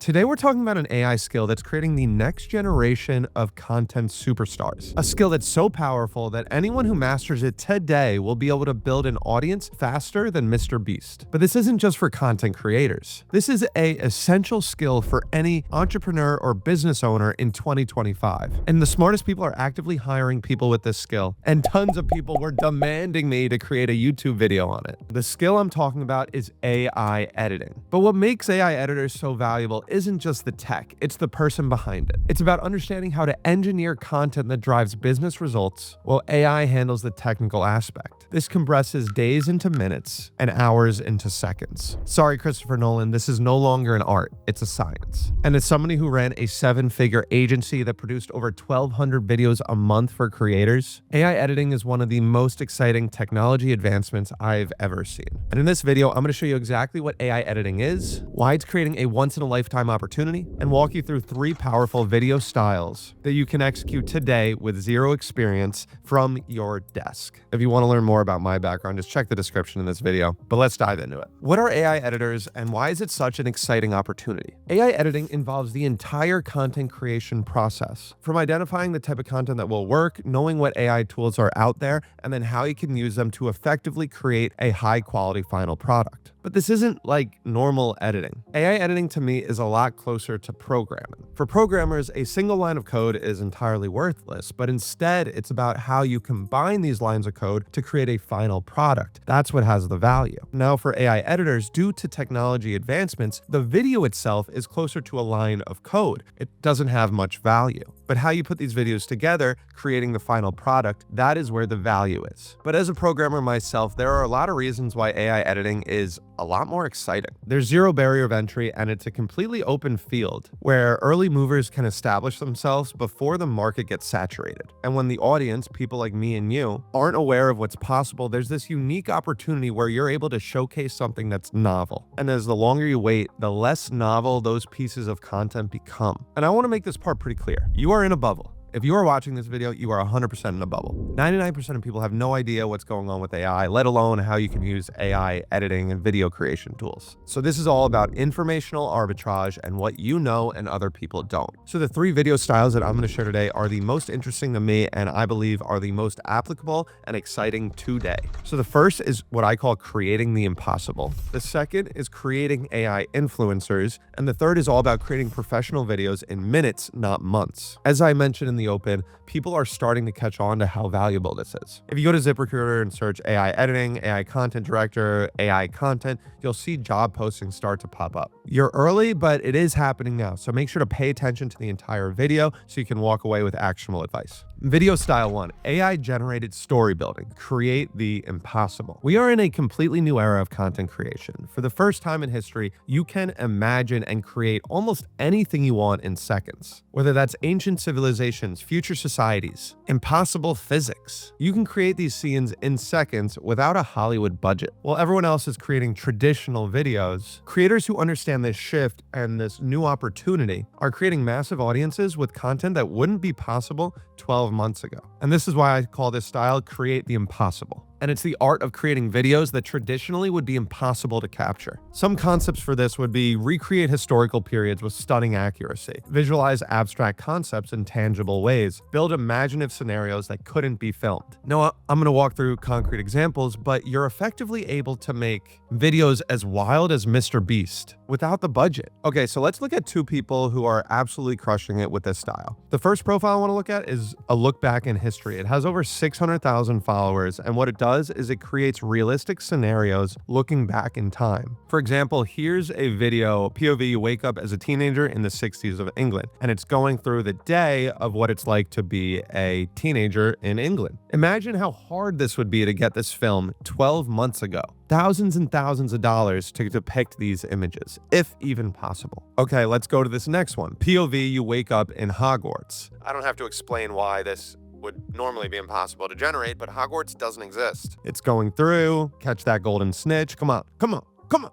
Today we're talking about an AI skill that's creating the next generation of content superstars. A skill that's so powerful that anyone who masters it today will be able to build an audience faster than Mr. Beast. But this isn't just for content creators. This is an essential skill for any entrepreneur or business owner in 2025. And the smartest people are actively hiring people with this skill, and tons of people were demanding me to create a YouTube video on it. The skill I'm talking about is AI editing. But what makes AI editors so valuable isn't just the tech, it's the person behind it. It's about understanding how to engineer content that drives business results while AI handles the technical aspect. This compresses days into minutes and hours into seconds. Sorry, Christopher Nolan, this is no longer an art, it's a science. And as somebody who ran a 7-figure agency that produced over 1,200 videos a month for creators, AI editing is one of the most exciting technology advancements I've ever seen. And in this video, I'm going to show you exactly what AI editing is, why it's creating a once-in-a-lifetime opportunity, and walk you through 3 powerful video styles that you can execute today with zero experience from your desk. If you want to learn more about my background, just check the description in this video, but let's dive into it. What are AI editors and why is it such an exciting opportunity? AI editing involves the entire content creation process, from identifying the type of content that will work, knowing what AI tools are out there, and then how you can use them to effectively create a high-quality final product. But this isn't like normal editing. AI editing to me is a lot closer to programming. For programmers, a single line of code is entirely worthless, but instead it's about how you combine these lines of code to create a final product. That's what has the value. Now for AI editors, due to technology advancements, the video itself is closer to a line of code. It doesn't have much value. But how you put these videos together, creating the final product, that is where the value is. But as a programmer myself, there are a lot of reasons why AI editing is a lot more exciting. There's zero barrier of entry, and it's a completely open field where early movers can establish themselves before the market gets saturated. And when the audience, people like me and you, aren't aware of what's possible, there's this unique opportunity where you're able to showcase something that's novel. And as the longer you wait, the less novel those pieces of content become. And I want to make this part pretty clear. You are in a bubble. If you are watching this video, you are 100% in a bubble. 99% of people have no idea what's going on with AI, let alone how you can use AI editing and video creation tools. So this is all about informational arbitrage and what you know and other people don't. So the 3 video styles that I'm going to share today are the most interesting to me and I believe are the most applicable and exciting today. So the first is what I call creating the impossible. The second is creating AI influencers. And the third is all about creating professional videos in minutes, not months. As I mentioned in the open, people are starting to catch on to how valuable this is. If you go to ZipRecruiter and search AI editing, AI content director, AI content, you'll see job postings start to pop up. You're early, but it is happening now. So make sure to pay attention to the entire video so you can walk away with actionable advice. Video style 1, AI generated story building. Create the impossible. We are in a completely new era of content creation. For the first time in history, you can imagine and create almost anything you want in seconds. Whether that's ancient civilizations, future societies, impossible physics. You can create these scenes in seconds without a Hollywood budget. While everyone else is creating traditional videos, creators who understand this shift and this new opportunity are creating massive audiences with content that wouldn't be possible 12 months ago. And this is why I call this style create the impossible. And it's the art of creating videos that traditionally would be impossible to capture. Some concepts for this would be recreate historical periods with stunning accuracy, visualize abstract concepts in tangible ways, build imaginative scenarios that couldn't be filmed. Now, I'm going to walk through concrete examples, but you're effectively able to make videos as wild as Mr. Beast without the budget. Okay, so let's look at 2 people who are absolutely crushing it with this style. The first profile I want to look at is a look back in history. It has over 600,000 followers, and what it does is it creates realistic scenarios looking back in time. For example, here's a video, POV, you wake up as a teenager in the 60s of England, and it's going through the day of what it's like to be a teenager in England. Imagine how hard this would be to get this film 12 months ago. Thousands and thousands of dollars to depict these images, if even possible. Okay, let's go to this next one. POV, you wake up in Hogwarts. I don't have to explain why this would normally be impossible to generate, but Hogwarts doesn't exist. It's going through, catch that golden snitch. Come on, come on, come on.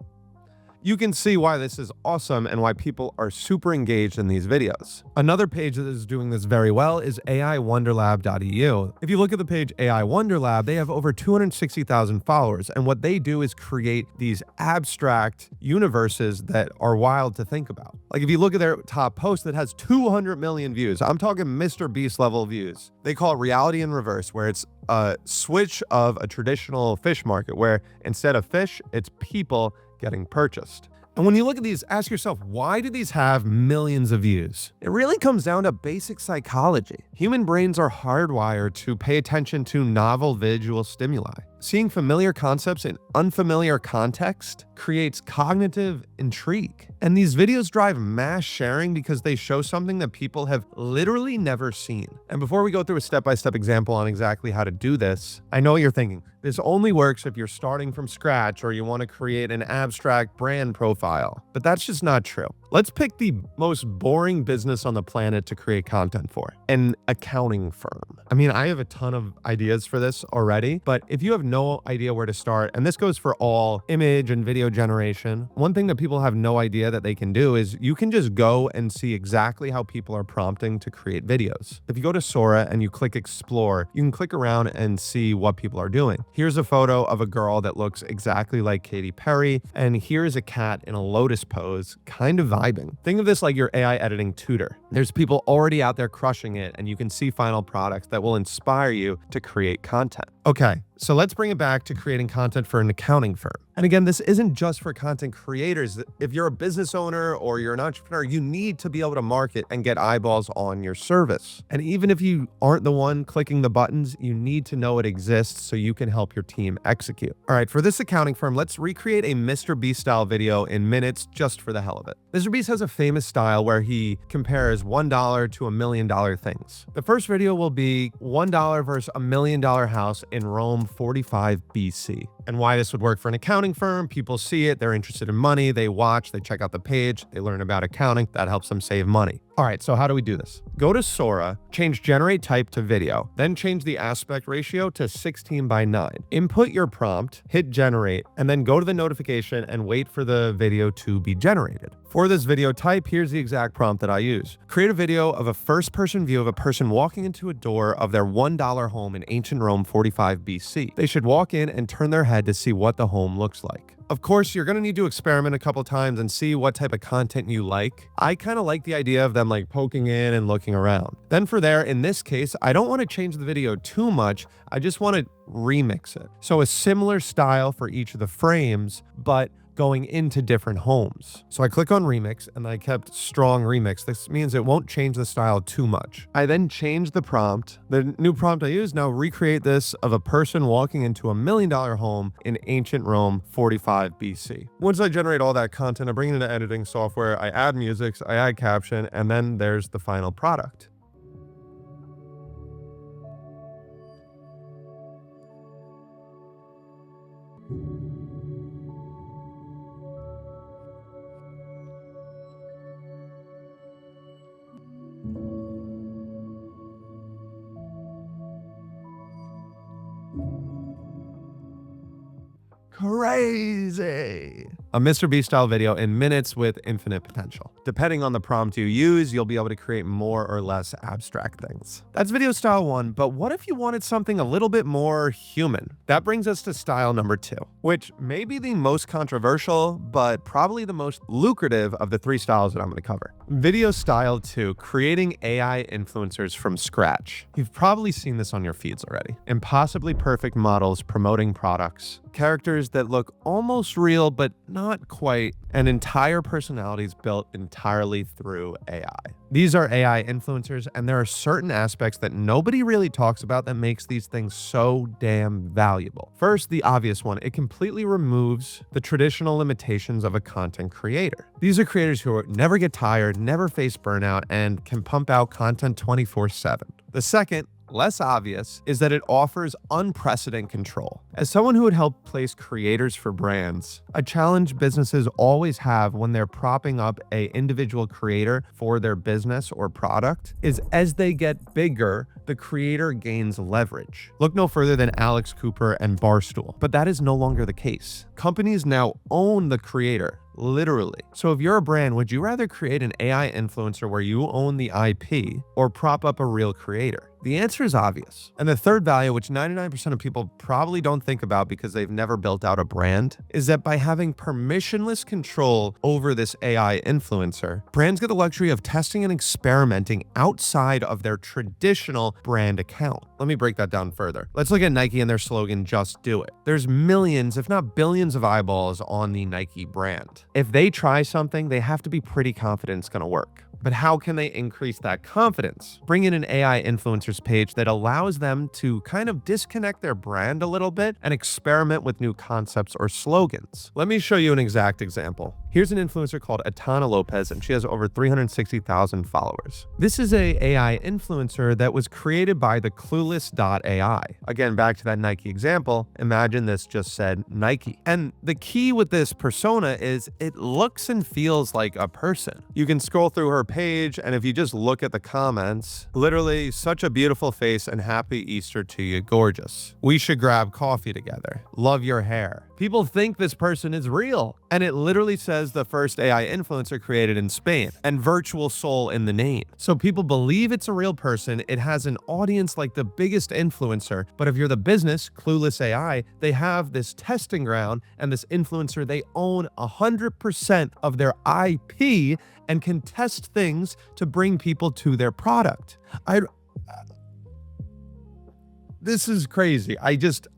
You can see why this is awesome and why people are super engaged in these videos. Another page that is doing this very well is aiwonderlab.eu. If you look at the page AI Wonderlab, they have over 260,000 followers, and what they do is create these abstract universes that are wild to think about. Like if you look at their top post that has 200 million views, I'm talking Mr. Beast level views. They call it reality in reverse, where it's a switch of a traditional fish market, where instead of fish, it's people getting purchased. And when you look at these, ask yourself, why do these have millions of views? It really comes down to basic psychology. Human brains are hardwired to pay attention to novel visual stimuli. Seeing familiar concepts in unfamiliar context creates cognitive intrigue. And these videos drive mass sharing because they show something that people have literally never seen. And before we go through a step-by-step example on exactly how to do this, I know what you're thinking. This only works if you're starting from scratch or you want to create an abstract brand profile. But that's just not true. Let's pick the most boring business on the planet to create content for, an accounting firm. I mean, I have a ton of ideas for this already, but if you have no idea where to start, and this goes for all image and video generation, one thing that people have no idea that they can do is you can just go and see exactly how people are prompting to create videos. If you go to Sora and you click explore, you can click around and see what people are doing. Here's a photo of a girl that looks exactly like Katy Perry, and here's a cat in a lotus pose, kind of vibing. Think of this like your AI editing tutor. There's people already out there crushing it, and you can see final products that will inspire you to create content. Okay, so let's bring it back to creating content for an accounting firm. And again, this isn't just for content creators. If you're a business owner or you're an entrepreneur, you need to be able to market and get eyeballs on your service. And even if you aren't the one clicking the buttons, you need to know it exists so you can help your team execute. All right, for this accounting firm, let's recreate a Mr. Beast style video in minutes just for the hell of it. Mr. Beast has a famous style where he compares $1 to $1 million things. The first video will be $1 versus $1 million house in Rome 45 BC. And why this would work for an accounting firm: people see it, they're interested in money, they watch, they check out the page, they learn about accounting, that helps them save money. All right, so how do we do this? Go to Sora, change generate type to video, then change the aspect ratio to 16:9. Input your prompt, hit generate, and then go to the notification and wait for the video to be generated. For this video type, here's the exact prompt that I use. Create a video of a first-person view of a person walking into a door of their $1 home in ancient Rome 45 BC. They should walk in and turn their head to see what the home looks like. Of course, you're going to need to experiment a couple times and see what type of content you like. I kind of like the idea of them like poking in and looking around. Then for there, in this case, I don't want to change the video too much. I just want to remix it. So a similar style for each of the frames, but going into different homes. So I click on remix and I kept strong remix. This means it won't change the style too much. I then changed the prompt. The new prompt I use now: recreate this of a person walking into $1 million home in ancient Rome 45 BC. Once I generate all that content, I bring it into editing software, I add music, I add caption, and then there's the final product. Crazy. A Mr. Beast style video in minutes with infinite potential. Depending on the prompt you use, you'll be able to create more or less abstract things. That's video style 1, but what if you wanted something a little bit more human? That brings us to style number 2, which may be the most controversial, but probably the most lucrative of the 3 styles that I'm going to cover. Video style 2, creating AI influencers from scratch. You've probably seen this on your feeds already. Impossibly perfect models promoting products, characters that look almost real but not quite, and entire personalities built entirely through AI. These are AI influencers, and there are certain aspects that nobody really talks about that makes these things so damn valuable. First, the obvious one: it completely removes the traditional limitations of a content creator. These are creators who never get tired, never face burnout, and can pump out content 24/7. The second, less obvious, is that it offers unprecedented control. As someone who would help place creators for brands, a challenge businesses always have when they're propping up an individual creator for their business or product is as they get bigger, the creator gains leverage. Look no further than Alex Cooper and Barstool, but that is no longer the case. Companies now own the creator. Literally. So if you're a brand, would you rather create an AI influencer where you own the IP or prop up a real creator? The answer is obvious. And the third value, which 99% of people probably don't think about because they've never built out a brand, is that by having permissionless control over this AI influencer, brands get the luxury of testing and experimenting outside of their traditional brand account. Let me break that down further. Let's look at Nike and their slogan, "Just Do It." There's millions, if not billions, of eyeballs on the Nike brand. If they try something, they have to be pretty confident it's going to work. But how can they increase that confidence? Bring in an AI influencers page that allows them to kind of disconnect their brand a little bit and experiment with new concepts or slogans. Let me show you an exact example. Here's an influencer called Atana Lopez, and she has over 360,000 followers. This is a AI influencer that was created by the Clueless.ai. Again, back to that Nike example, imagine this just said Nike. And the key with this persona is it looks and feels like a person. You can scroll through her page, and if you just look at the comments, literally, such a beautiful face and happy Easter to you, gorgeous. We should grab coffee together. Love your hair. People think this person is real, and it literally says the first AI influencer created in Spain and virtual soul in the name. So people believe it's a real person. It has an audience like the biggest influencer, but if you're the business, Clueless AI, they have this testing ground, and this influencer, they own 100% of their IP and can test things to bring people to their product. This is crazy. I just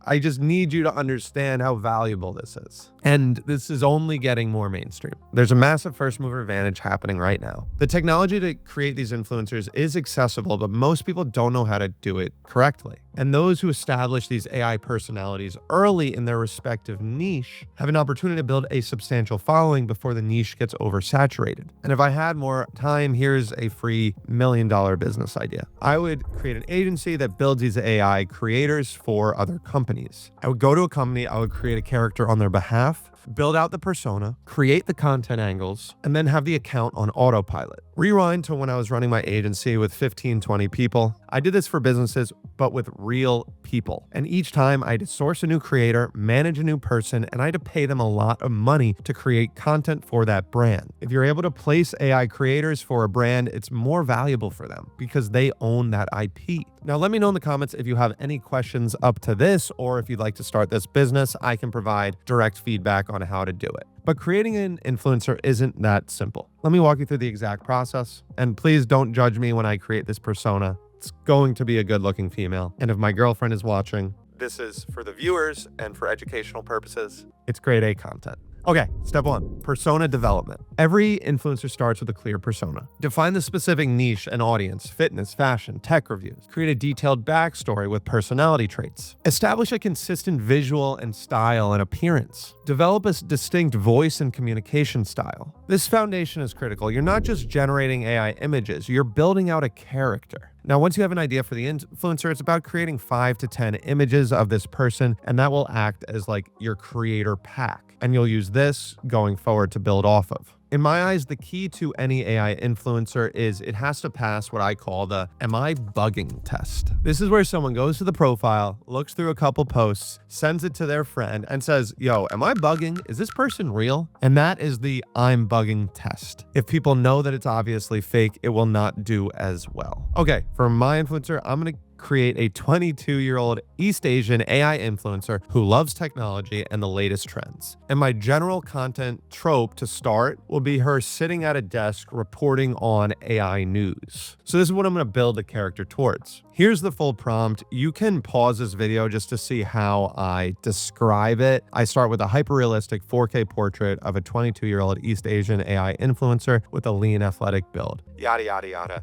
need you to understand how valuable this is. And this is only getting more mainstream. There's a massive first mover advantage happening right now. The technology to create these influencers is accessible, but most people don't know how to do it correctly. And those who establish these AI personalities early in their respective niche have an opportunity to build a substantial following before the niche gets oversaturated. And if I had more time, here's a free $1 million business idea. I would create an agency that builds these AI creators for other companies. I would go to a company, I would create a character on their behalf, build out the persona, create the content angles, and then have the account on autopilot. Rewind to when I was running my agency with 15, 20 people. I did this for businesses, but with real people. And each time I had to source a new creator, manage a new person, and I had to pay them a lot of money to create content for that brand. If you're able to place AI creators for a brand, it's more valuable for them because they own that IP. Now, let me know in the comments if you have any questions up to this, or if you'd like to start this business, I can provide direct feedback on how to do it. But creating an influencer isn't that simple. Let me walk you through the exact process. And please don't judge me when I create this persona. It's going to be a good-looking female. And if my girlfriend is watching, this is for the viewers and for educational purposes. It's grade A content. Okay, step one, persona development. Every influencer starts with a clear persona. Define the specific niche and audience, fitness, fashion, tech reviews. Create a detailed backstory with personality traits. Establish a consistent visual and style and appearance. Develop a distinct voice and communication style. This foundation is critical. You're not just generating AI images, you're building out a character. Now, once you have an idea for the influencer, it's about creating 5 to 10 images of this person, and that will act as like your creator pack. And you'll use this going forward to build off of. In my eyes, the key to any AI influencer is it has to pass what I call the "am I bugging" test. This is where someone goes to the profile, looks through a couple posts, sends it to their friend, and says, yo, am I bugging? Is this person real? And that is the "I'm bugging" test. If people know that it's obviously fake, it will not do as well. Okay, for my influencer, I'm going to create a 22-year-old East Asian AI influencer who loves technology and the latest trends. And my general content trope to start will be her sitting at a desk reporting on AI news. So this is what I'm going to build a character towards. Here's the full prompt. You can pause this video just to see how I describe it. I start with a hyper-realistic 4K portrait of a 22-year-old East Asian AI influencer with a lean athletic build. Yada, yada, yada.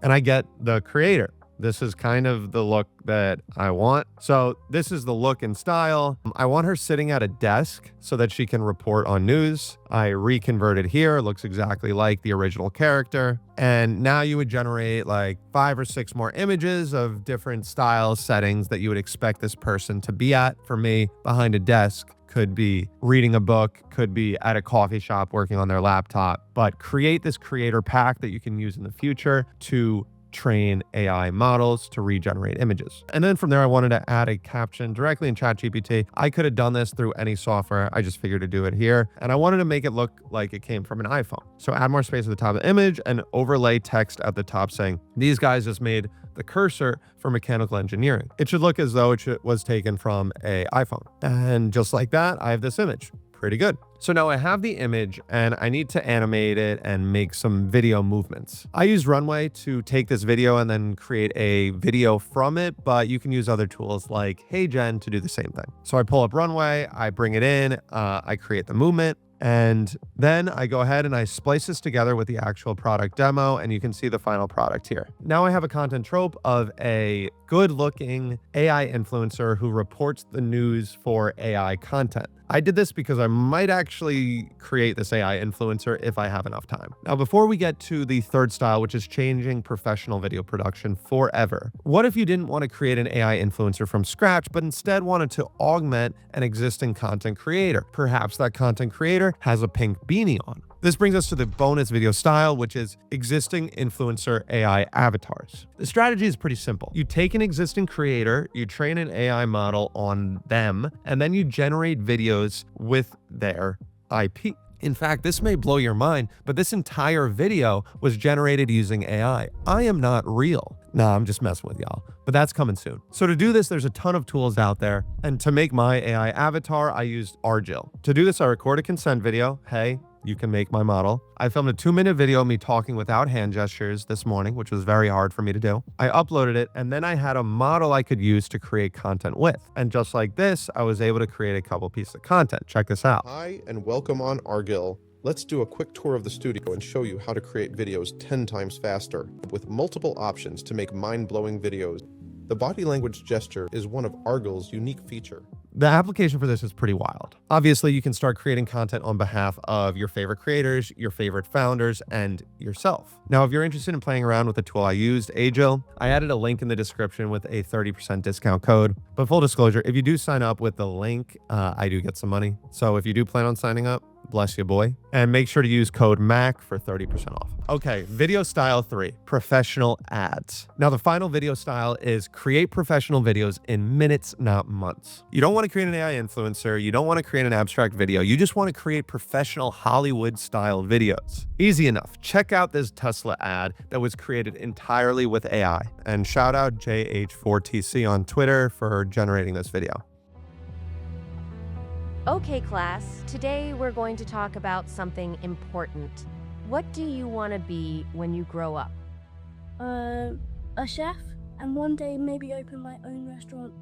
And I get the creator. This is kind of the look that I want. So this is the look and style. I want her sitting at a desk so that she can report on news. I reconverted here. It looks exactly like the original character. And now you would generate like 5 or 6 more images of different styles, settings that you would expect this person to be at. For me, behind a desk, could be reading a book, could be at a coffee shop working on their laptop, but create this creator pack that you can use in the future to train AI models to regenerate images. And then from there, I wanted to add a caption directly in ChatGPT. I could have done this through any software. I just figured to do it here. And I wanted to make it look like it came from an iPhone. So add more space at the top of the image and overlay text at the top saying, these guys just made the cursor for mechanical engineering. It should look as though it was taken from an iPhone. And just like that, I have this image. Pretty good. So now I have the image and I need to animate it and make some video movements. I use Runway to take this video and then create a video from it, but you can use other tools like HeyGen to do the same thing. So I pull up Runway, I bring it in, I create the movement, and then I go ahead and I splice this together with the actual product demo, and you can see the final product here. Now I have a content trope of a good-looking AI influencer who reports the news for AI content. I did this because I might actually create this AI influencer if I have enough time. Now, before we get to the third style, which is changing professional video production forever, what if you didn't want to create an AI influencer from scratch, but instead wanted to augment an existing content creator? Perhaps that content creator has a pink beanie on. This brings us to the bonus video style, which is existing influencer AI avatars. The strategy is pretty simple. You take an existing creator, you train an AI model on them, and then you generate videos with their IP. In fact, this may blow your mind, but this entire video was generated using AI. I am not real. Nah, I'm just messing with y'all, but that's coming soon. So to do this, there's a ton of tools out there. And to make my AI avatar, I used Argil. To do this, I record a consent video. Hey, you can make my model. I filmed a 2-minute video of me talking without hand gestures this morning, which was very hard for me to do. I uploaded it, and then I had a model I could use to create content with. And just like this, I was able to create a couple pieces of content. Check this out. Hi, and welcome on Argil. Let's do a quick tour of the studio and show you how to create videos 10 times faster with multiple options to make mind-blowing videos. The body language gesture is one of Argil's unique features. The application for this is pretty wild. Obviously, you can start creating content on behalf of your favorite creators, your favorite founders, and yourself. Now, if you're interested in playing around with the tool I used, Agil, I added a link in the description with a 30% discount code. But full disclosure, if you do sign up with the link, I do get some money. So if you do plan on signing up, bless you, boy. And make sure to use code MAC for 30% off. Okay, video style 3, professional ads. Now, the final video style is create professional videos in minutes, not months. You don't want to create an AI influencer. You don't want to create an abstract video. You just want to create professional Hollywood-style videos. Easy enough. Check out this Tesla ad that was created entirely with AI. And shout out JH4TC on Twitter for generating this video. Okay, class, today we're going to talk about something important. What do you want to be when you grow up? A chef, and one day maybe open my own restaurant.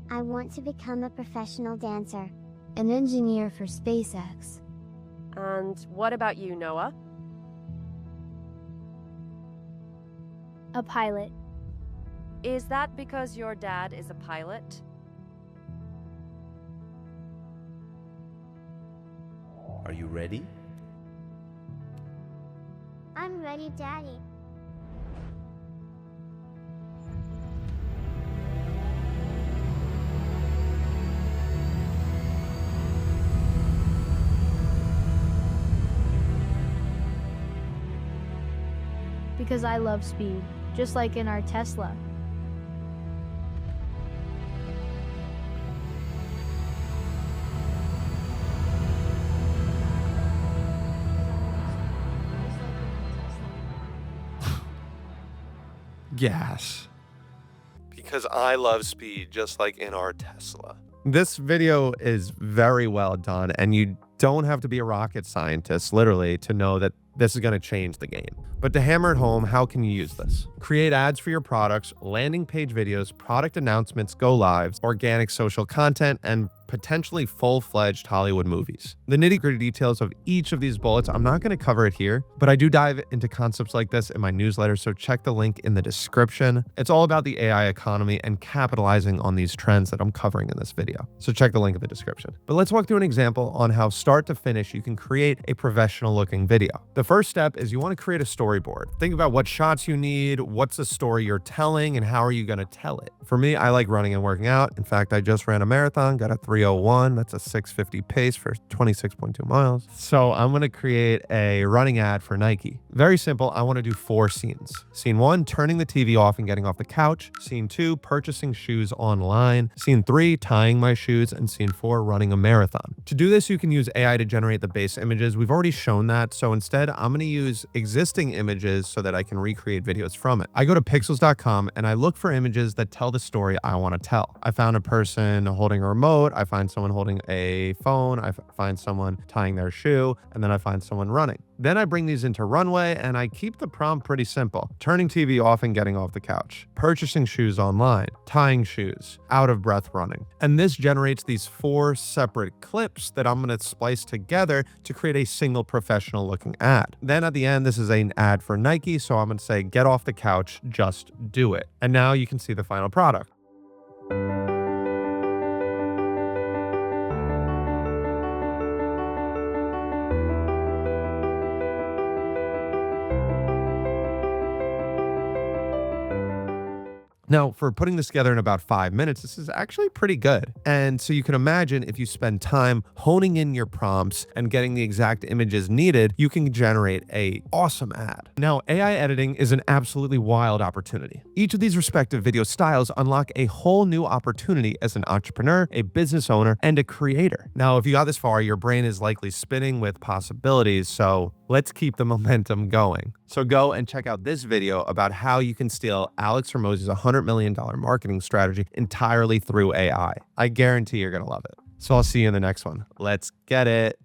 I want to become a professional dancer. An engineer for SpaceX. And what about you, Noah? A pilot. Is that because your dad is a pilot? Are you ready? I'm ready, Daddy. Because I love speed, just like in our Tesla. Gas. Because I love speed, just like in our Tesla. This video is very well done, and you don't have to be a rocket scientist, literally, to know that this is going to change the game. But to hammer it home, how can you use this? Create ads for your products, landing page videos, product announcements, go lives, organic social content, and potentially full-fledged Hollywood movies. The nitty-gritty details of each of these bullets, I'm not going to cover it here, but I do dive into concepts like this in my newsletter, so check the link in the description. It's all about the AI economy and capitalizing on these trends that I'm covering in this video. So check the link in the description. But let's walk through an example on how start to finish you can create a professional looking video. The first step is you want to create a storyboard. Think about what shots you need, what's the story you're telling, and how are you going to tell it. For me, I like running and working out. In fact, I just ran a marathon, got a 3:01. That's a 6:50 pace for 26.2 miles. So I'm going to create a running ad for Nike. Very simple. I want to do 4 scenes. Scene 1, turning the TV off and getting off the couch. Scene 2, purchasing shoes online. Scene 3, tying my shoes. And scene 4, running a marathon. To do this, you can use AI to generate the base images. We've already shown that. So instead, I'm going to use existing images so that I can recreate videos from it. I go to pixels.com and I look for images that tell the story I want to tell. I found a person holding a remote. I find someone holding a phone. I find someone tying their shoe, and then I find someone running. Then I bring these into Runway and I keep the prompt pretty simple. Turning TV off and getting off the couch. Purchasing shoes online. Tying shoes. Out of breath running. And this generates these 4 separate clips that I'm going to splice together to create a single professional looking ad. Then at the end, this is an ad for Nike. So I'm going to say, get off the couch, just do it. And now you can see the final product. Now, for putting this together in about 5 minutes, this is actually pretty good. And so you can imagine if you spend time honing in your prompts and getting the exact images needed, you can generate an awesome ad. Now, AI editing is an absolutely wild opportunity. Each of these respective video styles unlock a whole new opportunity as an entrepreneur, a business owner, and a creator. Now, if you got this far, your brain is likely spinning with possibilities, so let's keep the momentum going. So go and check out this video about how you can steal Alex Hormozi's $100 million marketing strategy entirely through AI. I guarantee you're going to love it. So I'll see you in the next one. Let's get it.